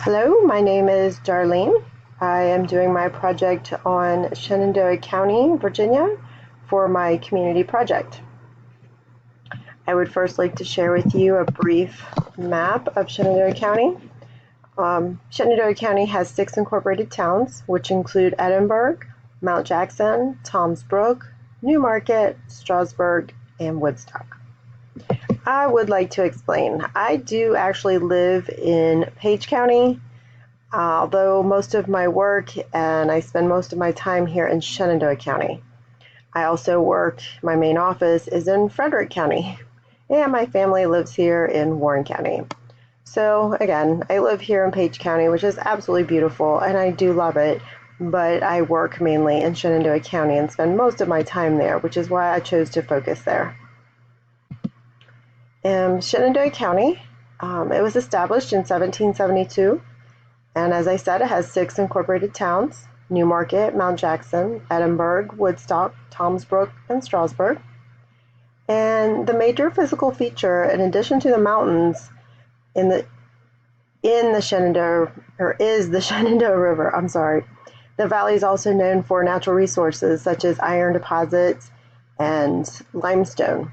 Hello, my name is Darlene. I am doing my project on Shenandoah County, Virginia for my community project. I would first like to share with you a brief map of Shenandoah County. Shenandoah County has 6 incorporated towns, which include Edinburgh, Mount Jackson, Toms Brook, New Market, Strasburg, and Woodstock. I would like to explain. I do actually live in Page County, although most of my work and I spend most of my time here in Shenandoah County. I also work, my main office is in Frederick County, and my family lives here in Warren County. So again, I live here in Page County, which is absolutely beautiful, and I do love it, but I work mainly in Shenandoah County and spend most of my time there, which is why I chose to focus there. Shenandoah County, it was established in 1772. And as I said, it has 6 incorporated towns: New Market, Mount Jackson, Edinburgh, Woodstock, Toms Brook, and Strasburg. And the major physical feature, in addition to the mountains in the Shenandoah, or is the Shenandoah River, The valley is also known for natural resources such as iron deposits and limestone.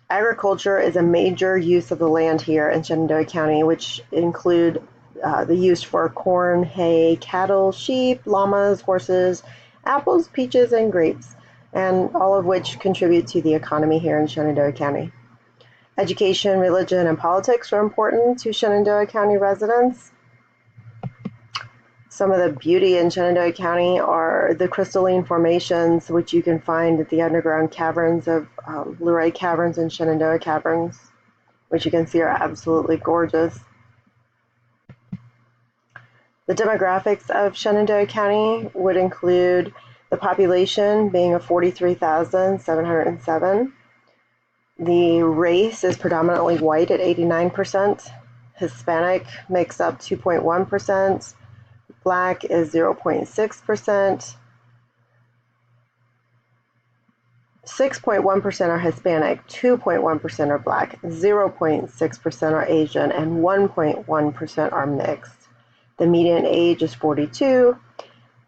Agriculture is a major use of the land here in Shenandoah County, which include the use for corn, hay, cattle, sheep, llamas, horses, apples, peaches, and grapes, and all of which contribute to the economy here in Shenandoah County. Education, religion, and politics are important to Shenandoah County residents. Some of the beauty in Shenandoah County are the crystalline formations, which you can find at the underground caverns of Luray Caverns and Shenandoah Caverns, which you can see are absolutely gorgeous. The demographics of Shenandoah County would include the population being of 43,707. The race is predominantly white at 89%. Hispanic makes up 2.1%. Black is 0.6%. 6.1% are Hispanic, 2.1% are Black, 0.6% are Asian, and 1.1% are mixed. The median age is 42.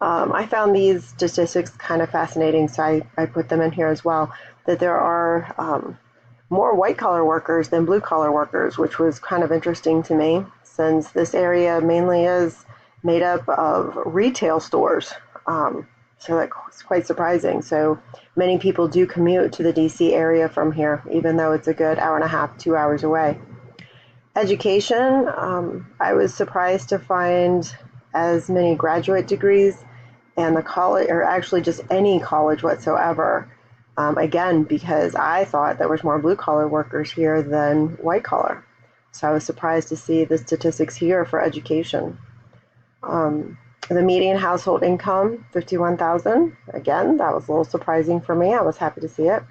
I found these statistics kind of fascinating, so I put them in here as well, that there are more white-collar workers than blue-collar workers, which was kind of interesting to me, since this area mainly is made up of retail stores. So that's quite surprising. So many people do commute to the DC area from here, even though it's a good hour and a half, 2 hours away. Education, I was surprised to find as many graduate degrees and the college, or actually just any college whatsoever. Again, because I thought there was more blue-collar workers here than white-collar. So I was surprised to see the statistics here for education. The median household income, $51,000. Again, that was a little surprising for me. I was happy to see it.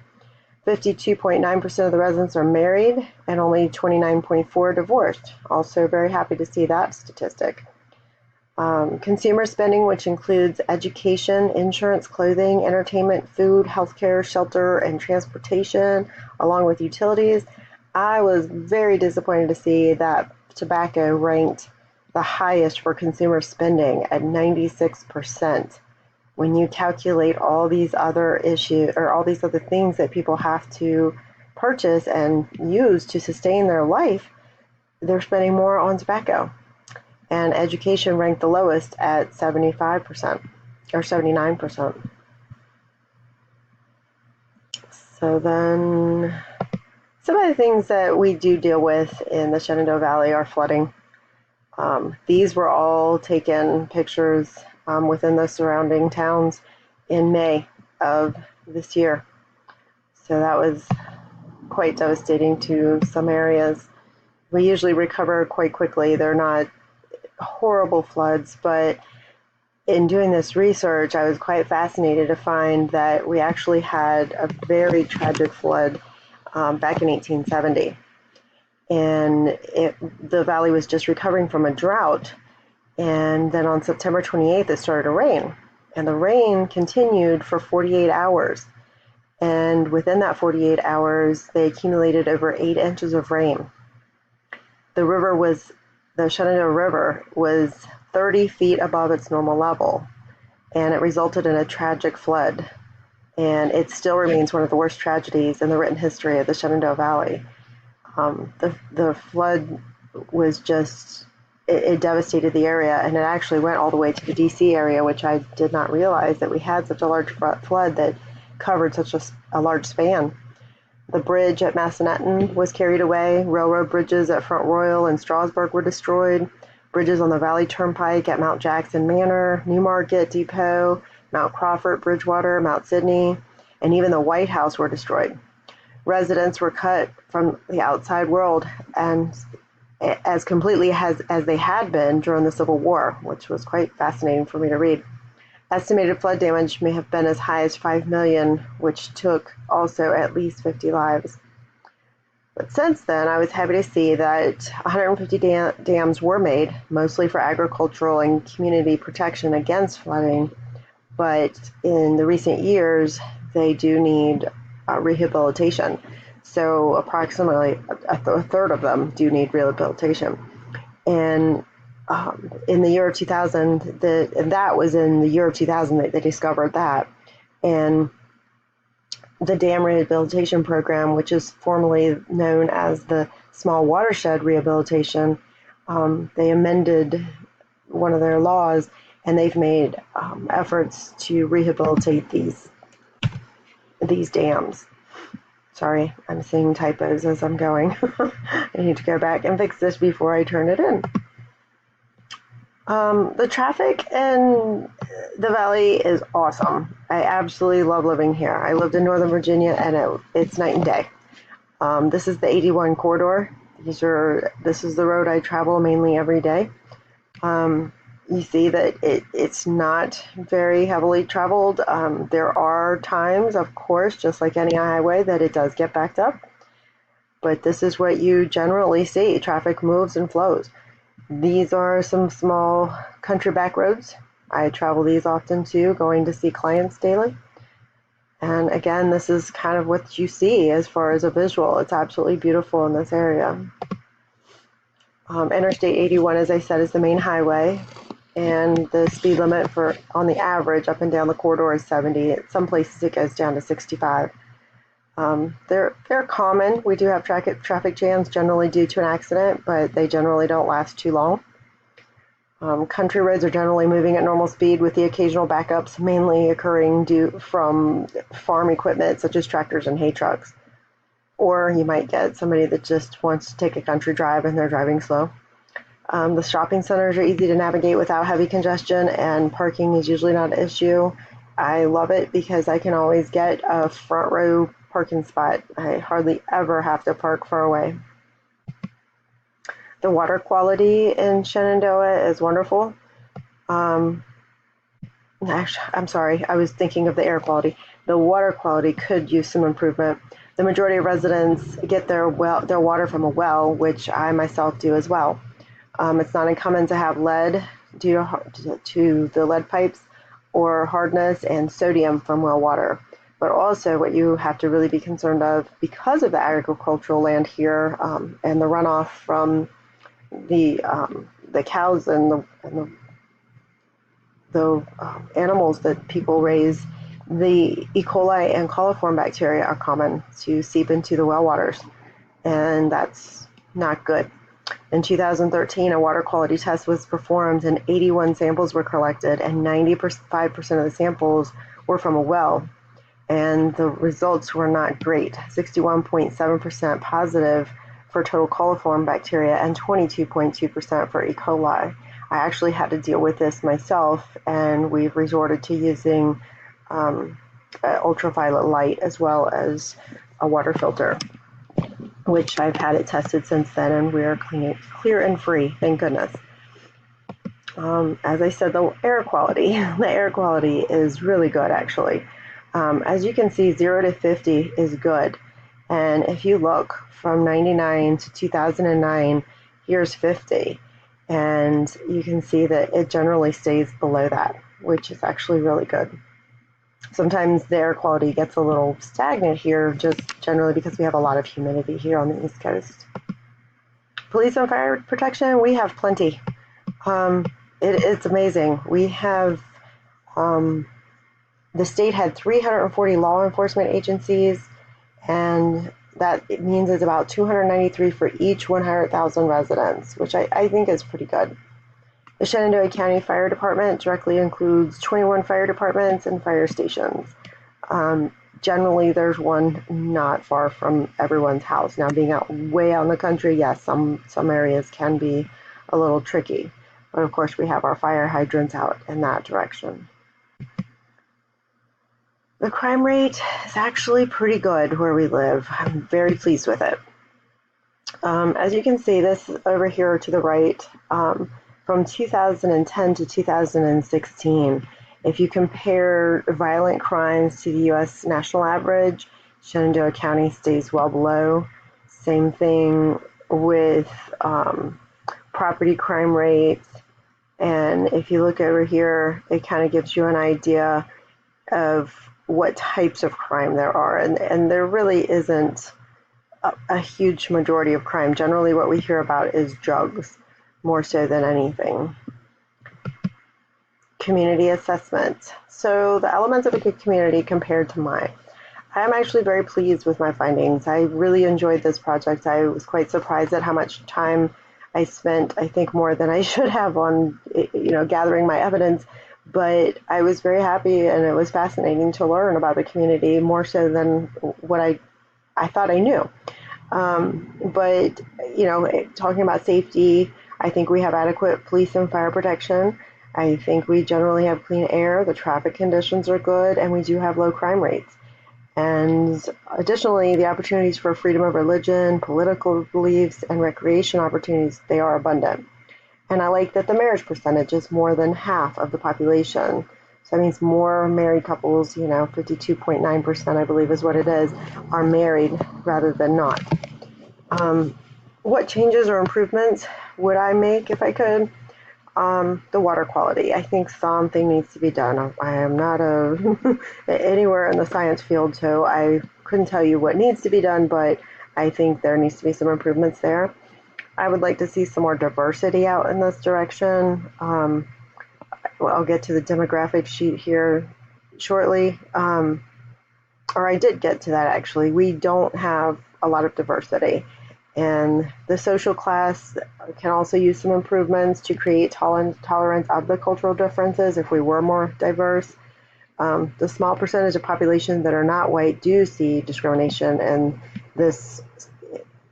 52.9% of the residents are married and only 29.4% are divorced. Also very happy to see that statistic. Consumer spending, which includes education, insurance, clothing, entertainment, food, healthcare, shelter, and transportation, along with utilities. I was very disappointed to see that tobacco ranked the highest for consumer spending at 96%. When you calculate all these other issues or all these other things that people have to purchase and use to sustain their life, they're spending more on tobacco. And education ranked the lowest at 75% or 79%. So then some of the things that we do deal with in the Shenandoah Valley are flooding. These were all taken pictures within the surrounding towns in May of this year. So that was quite devastating to some areas. We usually recover quite quickly. They're not horrible floods, but in doing this research, I was quite fascinated to find that we actually had a very tragic flood back in 1870. And the valley was just recovering from a drought. And then on September 28th, it started to rain. And the rain continued for 48 hours. And within that 48 hours, they accumulated over 8 inches of rain. The river was the Shenandoah River was 30 feet above its normal level, and it resulted in a tragic flood. And it still remains one of the worst tragedies in the written history of the Shenandoah Valley. The flood was just, it devastated the area, and it actually went all the way to the DC area, which I did not realize that we had such a large flood that covered such a large span. The bridge at Massanutten was carried away. Railroad bridges at Front Royal and Strasburg were destroyed. Bridges on the Valley Turnpike at Mount Jackson Manor, Newmarket Depot, Mount Crawford, Bridgewater, Mount Sidney, and even the White House were destroyed. Residents were cut from the outside world and as completely as they had been during the Civil War, which was quite fascinating for me to read. Estimated flood damage may have been as high as 5 million, which took also at least 50 lives. But since then, I was happy to see that 150 dams were made, mostly for agricultural and community protection against flooding. But in the recent years, they do need rehabilitation. So approximately a third of them do need rehabilitation. And in the year of 2000, and that was in the year of 2000 that they discovered that. And the Dam Rehabilitation Program, which is formally known as the Small Watershed Rehabilitation, they amended one of their laws, and they've made efforts to rehabilitate these dams. Sorry, I'm seeing typos as I'm going. I need to go back and fix this before I turn it in. The traffic in the valley is awesome. I absolutely love living here. I lived in Northern Virginia, and it's night and day. This is the 81 corridor. This is the road I travel mainly every day. You see that it's not very heavily traveled. There are times, of course, just like any highway, that it does get backed up. But this is what you generally see. Traffic moves and flows. These are some small country back roads. I travel these often too, going to see clients daily. And again, this is kind of what you see as far as a visual. It's absolutely beautiful in this area. Interstate 81, as I said, is the main highway, and the speed limit on the average up and down the corridor is 70. At some places it goes down to 65. They're common. We do have traffic jams generally due to an accident, but they generally don't last too long. Country roads are generally moving at normal speed with the occasional backups mainly occurring due from farm equipment such as tractors and hay trucks. Or you might get somebody that just wants to take a country drive and they're driving slow. The shopping centers are easy to navigate without heavy congestion, and parking is usually not an issue. I love it because I can always get a front row parking spot. I hardly ever have to park far away. The water quality in Shenandoah is wonderful. Actually, I'm sorry, I was thinking of the air quality. The water quality could use some improvement. The majority of residents get their water from a well, which I myself do as well. It's not uncommon to have lead due to the lead pipes, or hardness and sodium from well water. But also what you have to really be concerned of, because of the agricultural land here and the runoff from the cows and the animals that people raise, the E. coli and coliform bacteria are common to seep into the well waters, and that's not good. In 2013, a water quality test was performed and 81 samples were collected, and 95% of the samples were from a well, and the results were not great. 61.7% positive for total coliform bacteria and 22.2% for E. coli. I actually had to deal with this myself, and we've resorted to using ultraviolet light as well as a water filter, which I've had it tested since then, and we are clear and free, thank goodness. As I said, the air quality is really good, actually. As you can see, 0 to 50 is good, and if you look from 99 to 2009, here's 50, and you can see that it generally stays below that, which is actually really good. Sometimes the air quality gets a little stagnant here, just generally because we have a lot of humidity here on the East Coast. Police and fire protection, we have plenty. It's amazing. We have, the state had 340 law enforcement agencies, and that it means it's about 293 for each 100,000 residents, which I think is pretty good. The Shenandoah County Fire Department directly includes 21 fire departments and fire stations. Generally, there's one not far from everyone's house. Now, being out way out in the country, yes, some areas can be a little tricky. But of course, we have our fire hydrants out in that direction. The crime rate is actually pretty good where we live. I'm very pleased with it. As you can see, this over here to the right, from 2010 to 2016, if you compare violent crimes to the U.S. national average, Shenandoah County stays well below. Same thing with property crime rates. And if you look over here, it kind of gives you an idea of what types of crime there are. And there really isn't a huge majority of crime. Generally, what we hear about is drugs, more so than anything. Community assessment. So the elements of a good community compared to mine. I am actually very pleased with my findings. I really enjoyed this project. I was quite surprised at how much time I spent, I think more than I should have on, gathering my evidence, but I was very happy, and it was fascinating to learn about the community, more so than what I thought I knew. But, talking about safety, I think we have adequate police and fire protection. I think we generally have clean air, the traffic conditions are good, and we do have low crime rates. And additionally, the opportunities for freedom of religion, political beliefs, and recreation opportunities, they are abundant. And I like that the marriage percentage is more than half of the population. So that means more married couples, 52.9%, I believe is what it is, are married rather than not. What changes or improvements would I make if I could? The water quality. I think something needs to be done. I am not anywhere in the science field, so I couldn't tell you what needs to be done, but I think there needs to be some improvements there. I would like to see some more diversity out in this direction. I'll get to the demographic sheet here shortly. Or I did get to that actually. We don't have a lot of diversity. And the social class can also use some improvements to create tolerance of the cultural differences if we were more diverse. The small percentage of population that are not white do see discrimination in this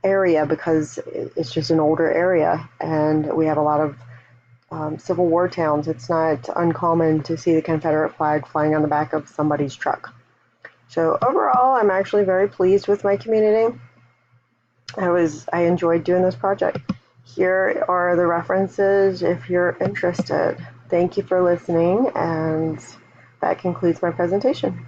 area because it's just an older area, and we have a lot of Civil War towns. It's not uncommon to see the Confederate flag flying on the back of somebody's truck. So overall, I'm actually very pleased with my community. I enjoyed doing this project. Here are the references if you're interested. Thank you for listening, and that concludes my presentation.